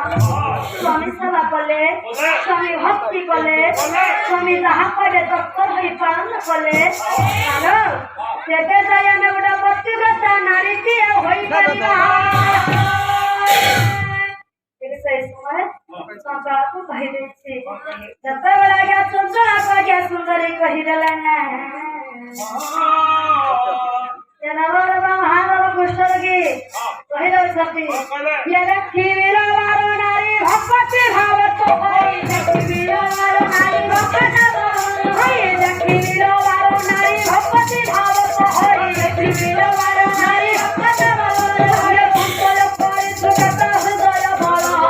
स्वामी सेवा कले स्वामी भक्ति कले स्वामी जहाँ कले तत्पर हो पालन कले तेरे दया में गोटे पतिव्रता नारी किए हो चंचला को कही देछि जते बेला गया चंचला को गया सुंदरी कही देला ना जनवर महावर कुष्ठरोगी कही दउछथि ये देखि वीरवार नारी भक्ति भाव तो होई देखि वीरवार नारी भक्ति होई देखि वीरवार नारी भक्ति भाव तो होई देखि वीरवार नारी भक्ति भाव होई कुंतल कोई सुखता हृदय भरा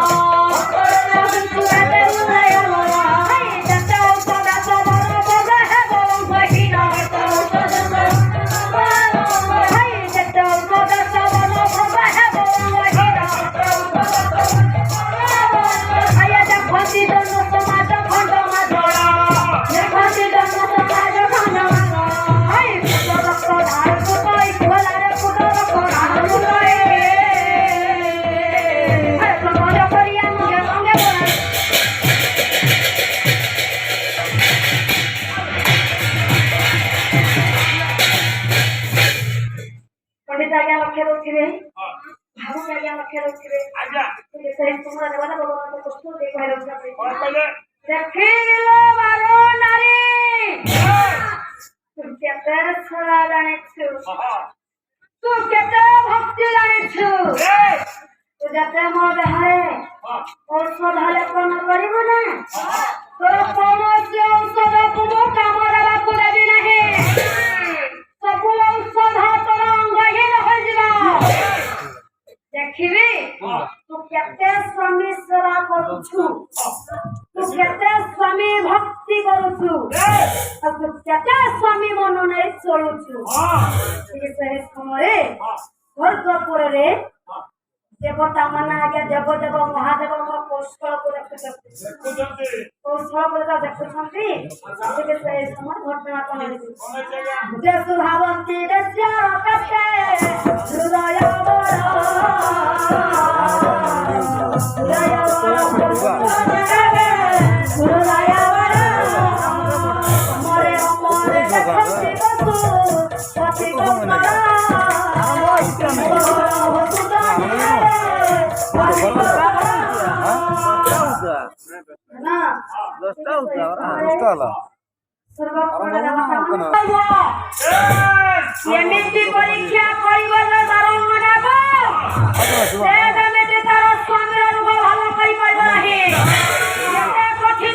देवता मना आज्ञा देव देव महादेव कौशल को कौशल देखुंटे समय घटना कौन सुधावंती एमती परीक्षा कठिन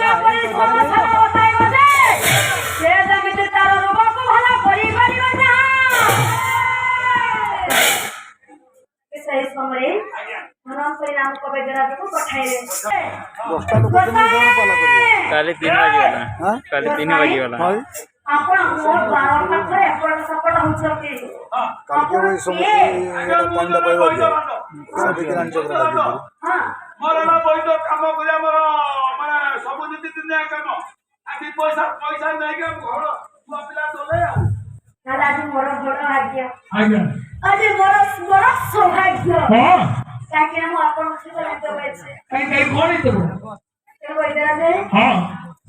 समय नाम को बेगराज को पठाइले काली 3 बजे वाला काली 3 बजे वाला आपण मोर बार पाखरे आपण सपट होछती कालके वही समिति कांडा पाइबा दिया सभी ग्रांच करा दिया हां मोरला पैसा काम करिया मोर माने सब नीति दुनिया काम आदि पैसा नै के घर छुआ पिला चले आ दादा जी मोर बड़ भाग्य आज्ञा अरे मोर बड़ सौभाग्य हां ताकि हम अपन से लेते होय छे कई कोन है तो इधर दे हां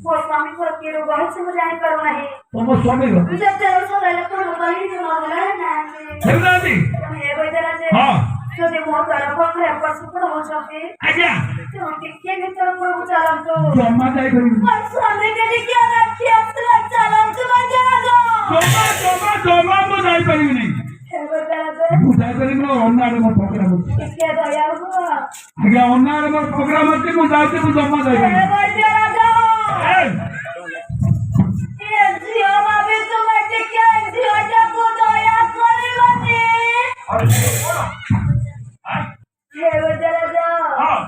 वो स्वामी को के रो बहुत से जाने करो नहीं तुम स्वामी को जब ते उसको ले तो गली जो मामला है ना हेला दी ये वो इधर दे हां तो दे मोर पर पकड़े पर सुपर हो जाते आज्ञा तो के भीतर पर उचारम तो जम्मा जाय करी और स्वामी के क्या रखिए असला चलम तो मजा दो जम्मा मो जाय करी नहीं बुझाई करी नो अन्नारे मो प्रोग्राम इसके दया हुआ आज्ञा अन्नारे मो प्रोग्राम अछि मो जाते मो जम्मा जाय करी ये जियो बाबे तो बैठे क्या जियो जब दया करी बने हे बजरा हां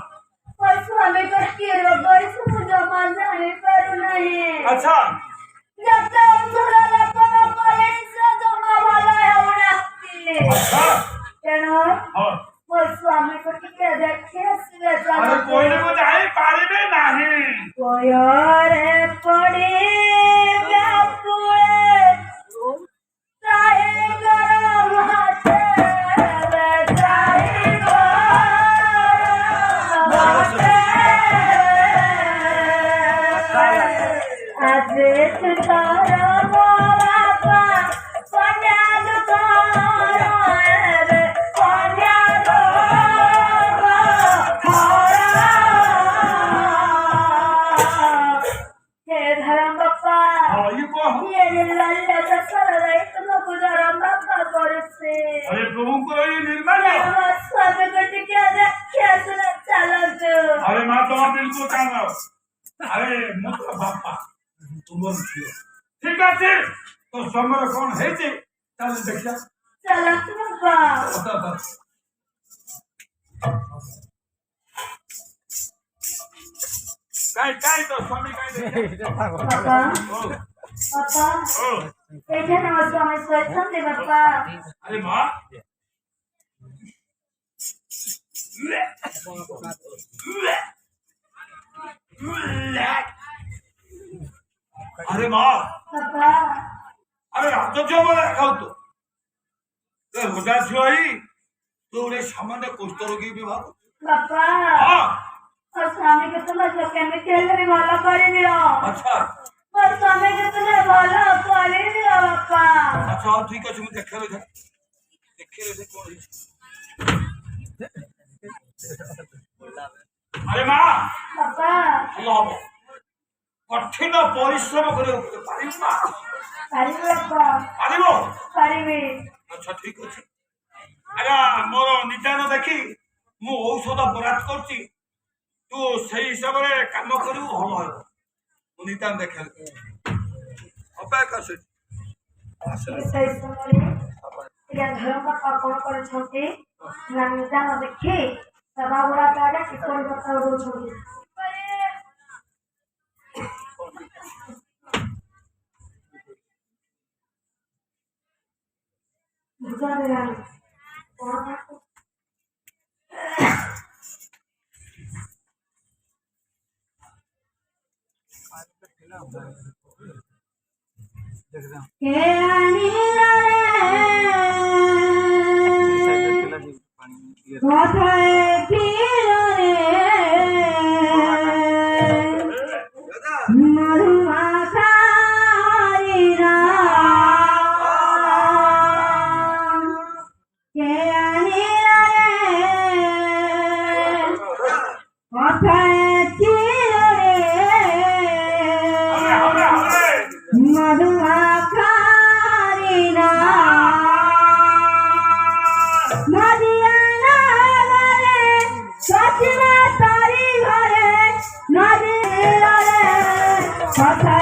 पर स्वामी को के रो गई सु जमा जाने पर नहीं अच्छा जब तक थोड़ा अपन करे से जमा वाला है उड़ाती अच्छा केनो हां पर स्वामी को के देखे से अरे कोई न को जाए पारिबे नहीं कोई और पड़े व्याकुल चाहे गरम हाथ चाहे गरम આજે તારા બાપા કન્યા દો રે કન્યા દો હે ધરમ બાપા हाँ ये को ये लल्ला दसर रही तुम गुजरम बापा करसे अरे प्रभु को ये निर्माण सब कट के रखे सुन चलो जो अरे माँ तो बिल्कुल काना अरे मुद्रा बापा तुम छियो ठीक है तो समर कौन है जे चल देखिया चलो तुम बा काय तो स्वामी काय दे पापा ओ पापा ओ एठे नमस्कार मैं स्वच्छम दे पापा अरे माँ अरे माँ पापा अरे तो जो बोला खाओ तो रोजा छुआई तो उन्हें सामान्य कुष्ठ रोगी विभाग पापा हाँ और स्वामी के तुम जो केमिकल रे वाला कर दियो अच्छा और स्वामी के तुम वाला कर दियो पापा अच्छा ठीक है तुम देखे ले कौन अरे माँ पापा अल्लाह कठिन परिश्रम करे पारिबा पापा पारिबो पारिबे अच्छा ठीक अछि अरे मोर निदान देखी मु औषध बरात करछि तू सही हिसाब रे काम करू हम मु निदान देखे अपेक्षा से सही समय या धर्म पापा कौन करे छोटे नाम देखी सभा बड़ा काटा किसको बताओ दो छोटे बुझा दे यार के आनी কথায় ফিরে মধুমাখারিরা কে আনিরা কথায় ফিরে মধুমাখারিরা सचना तारी घरे नदी रे कथा